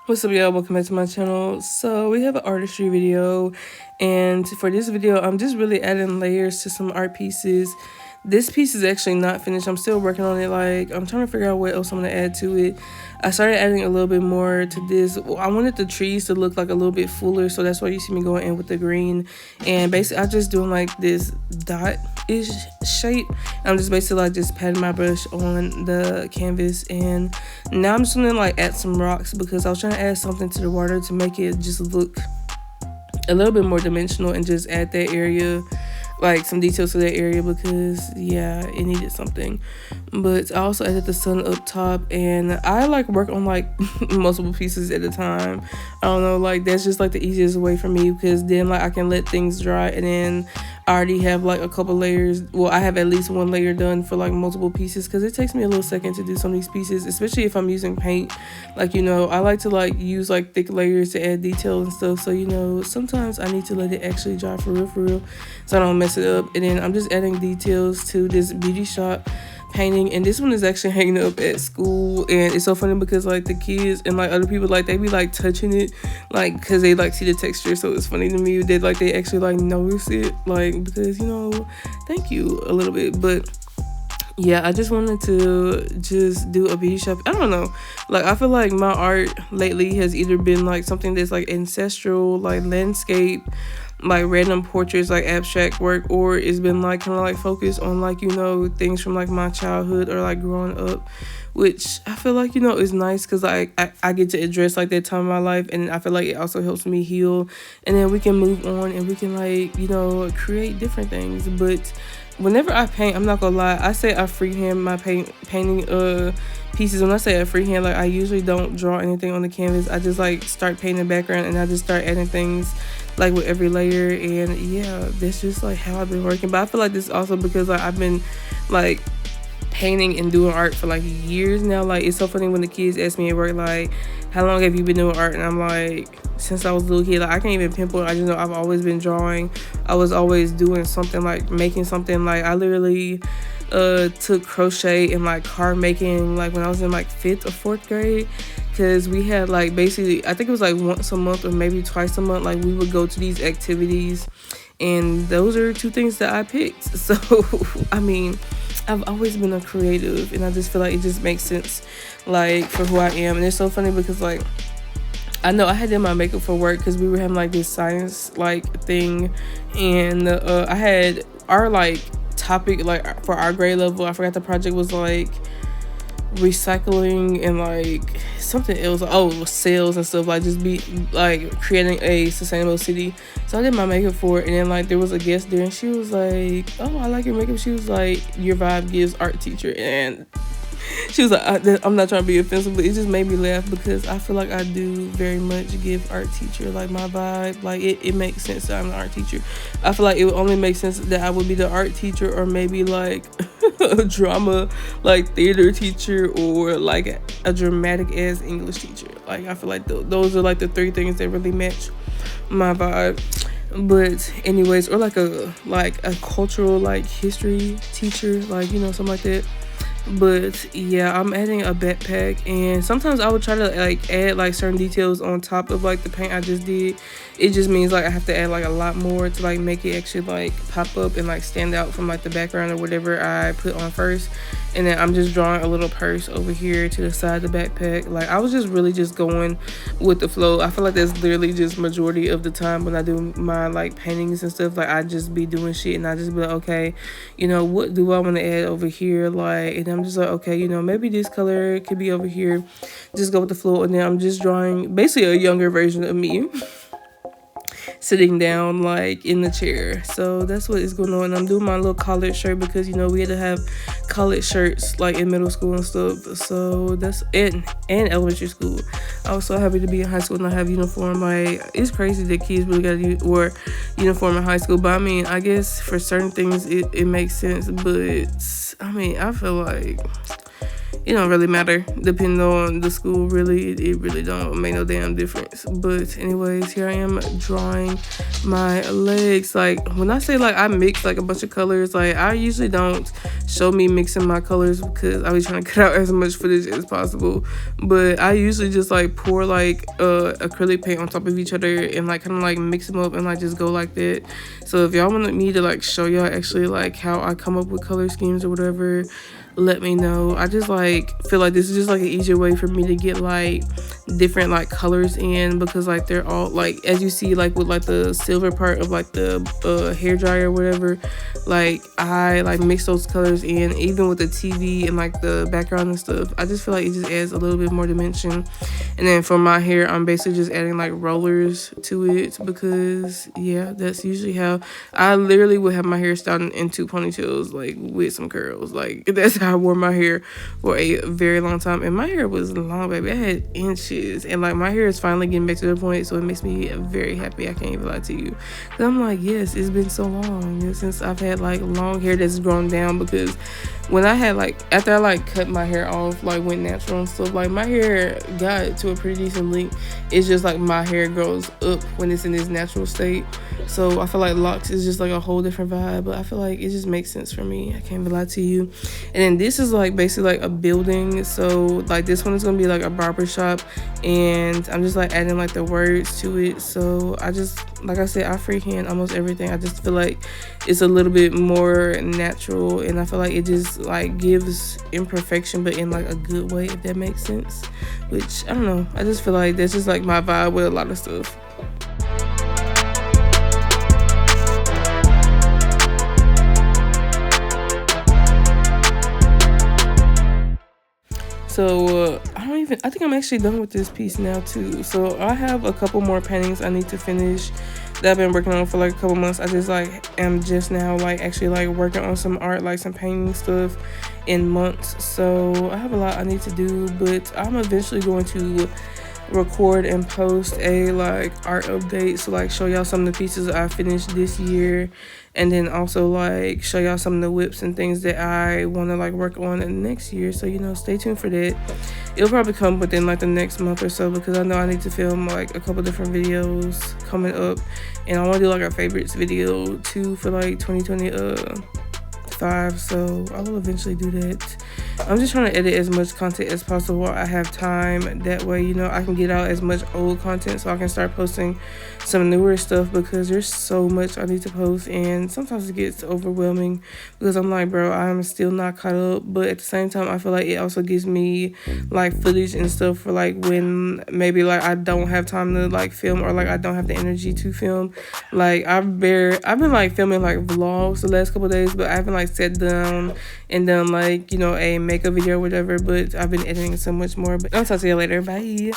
What's up, y'all? Welcome back to my channel. So we have an artistry video, and for this video I'm just really adding layers to some art pieces. This piece is actually not finished. I'm still working on it. Like, I'm trying to figure out what else I'm gonna add to it. I started adding a little bit more to this. I wanted the trees to look like a little bit fuller, so that's why you see me going in with the green. And basically I'm just doing like this dot-ish shape. I'm just basically like just patting my brush on the canvas, and now I'm just gonna like add some rocks because I was trying to add something to the water to make it just look a little bit more dimensional and just add that area, like some details to that area, because yeah, it needed something. But I also added the sun up top, and I like work on like multiple pieces at a time. I don't know, like that's just like the easiest way for me, because then like I can let things dry, and then I already have like a couple layers. Well, I have at least one layer done for like multiple pieces, because it takes me a little second to do some of these pieces, especially if I'm using paint. Like, I like to like use like thick layers to add detail and stuff. So, sometimes I need to let it actually dry for real, so I don't mess it up. And then I'm just adding details to this beauty shop painting, and this one is actually hanging up at school. And it's so funny because like the kids and like other people, like they be like touching it, like because they like see the texture. So it's funny to me that like they actually like notice it, like, because thank you a little bit. But yeah, I just wanted to just do a beauty shop. I don't know, like I feel like my art lately has either been like something that's like ancestral, like landscape, like random portraits, like abstract work, or it's been like kind of like focused on like things from like my childhood or like growing up, which I feel like is nice, because like I get to address like that time of my life, and I feel like it also helps me heal, and then we can move on and we can like create different things. But whenever I paint, I'm not gonna lie, I say I freehand my painting pieces. When I say I freehand, like I usually don't draw anything on the canvas. I just like start painting the background, and I just start adding things like with every layer. And yeah, that's just like how I've been working. But I feel like this is also because like I've been like painting and doing art for like years now. Like, it's so funny when the kids ask me at work, like, how long have you been doing art? And I'm like, since I was a little kid. Like, I can't even pinpoint. I just know I've always been drawing. I was always doing something, like making something. Like, I literally took crochet and like card making like when I was in like 5th or 4th grade, because we had like basically, I think it was like once a month or maybe twice a month, like we would go to these activities, and those are two things that I picked. So I mean, I've always been a creative, and I just feel like it just makes sense, like, for who I am. And it's so funny because like I know I had done my makeup for work, because we were having like this science like thing, and I had our like topic like for our grade level. I forgot the project was like recycling and like something else. Oh, it was sales and stuff, like just be like creating a sustainable city. So I did my makeup for it, and then like there was a guest there, and she was like, oh, I like your makeup. She was like, your vibe gives art teacher. And she was like, I'm not trying to be offensive, but it just made me laugh, because I feel like I do very much give art teacher, like my vibe. Like it makes sense that I'm an art teacher. I feel like it would only make sense that I would be the art teacher, or maybe like a drama, like theater teacher, or like a dramatic ass English teacher. Like I feel like those are like the three things that really match my vibe. But anyways, or like a cultural like history teacher, like something like that. But yeah, I'm adding a backpack, and sometimes I would try to like add like certain details on top of like the paint I just did. It just means like I have to add like a lot more to like make it actually like pop up and like stand out from like the background or whatever I put on first. And then I'm just drawing a little purse over here to the side of the backpack. Like I was just really just going with the flow. I feel like that's literally just majority of the time when I do my like paintings and stuff. Like I just be doing shit, and I just be like, okay, what do I want to add over here? Like, and I'm just like, okay, maybe this color could be over here. Just go with the flow. And then I'm just drawing basically a younger version of me sitting down like in the chair. So that's what is going on. I'm doing my little collared shirt, because we had to have collared shirts like in middle school and stuff. So that's it. And elementary school. I was so happy to be in high school and not have uniform. Like, it's crazy that kids really gotta wear uniform in high school. But I mean, I guess for certain things it makes sense. But I mean, I feel like it don't really matter depending on the school. Really, it really don't make no damn difference. But anyways, here I am drawing my legs. Like when I say like I mix like a bunch of colors, like I usually don't show me mixing my colors because I was trying to cut out as much footage as possible. But I usually just like pour like acrylic paint on top of each other and like kind of like mix them up and like just go like that. So if y'all want me to like show y'all actually like how I come up with color schemes or whatever, let me know. I just like feel like this is just like an easier way for me to get like different like colors in, because like they're all like, as you see like with like the silver part of like the hair dryer or whatever, like I like mix those colors in even with the TV and like the background and stuff. I just feel like it just adds a little bit more dimension. And then for my hair, I'm basically just adding like rollers to it because yeah, that's usually how I literally would have my hair styled in two ponytails like with some curls. Like that's how I wore my hair for a very long time, and my hair was long, baby. I had inches, and like my hair is finally getting back to the point, so it makes me very happy. I can't even lie to you, because I'm like, yes, it's been so long since I've had like long hair that's grown down. Because when I had like, after I like cut my hair off, like went natural and stuff, like my hair got to a pretty decent length. It's just like my hair grows up when it's in its natural state. So I feel like locks is just like a whole different vibe, but I feel like it just makes sense for me. I can't even lie to you. And then this is like basically like a building. So like this one is gonna be like a barber shop, and I'm just like adding like the words to it. So I just, like I said, I freehand almost everything. I just feel like it's a little bit more natural, and I feel like it just like gives imperfection but in like a good way, if that makes sense. Which I don't know, I just feel like that's just like my vibe with a lot of stuff. So I think I'm actually done with this piece now too. So I have a couple more paintings I need to finish that I've been working on for like a couple months. I just like am just now like actually like working on some art, like some painting stuff in months. So I have a lot I need to do, but I'm eventually going to record and post a like art update, so like show y'all some of the pieces I finished this year, and then also like show y'all some of the whips and things that I want to like work on in the next year. So you know, stay tuned for that. It'll probably come within like the next month or so, because I know I need to film like a couple different videos coming up, and I want to do like a favorites video too for like 2025. So I will eventually do that. I'm just trying to edit as much content as possible while I have time. That way, you know, I can get out as much old content so I can start posting some newer stuff, because there's so much I need to post, and sometimes it gets overwhelming because I'm like, bro, I'm still not caught up. But at the same time, I feel like it also gives me like footage and stuff for like when maybe like I don't have time to like film, or like I don't have the energy to film. Like I've been like filming like vlogs the last couple of days, but I haven't like sat down and done like, you know, a makeup video or whatever. But I've been editing so much more. But I'll talk to you later. Bye.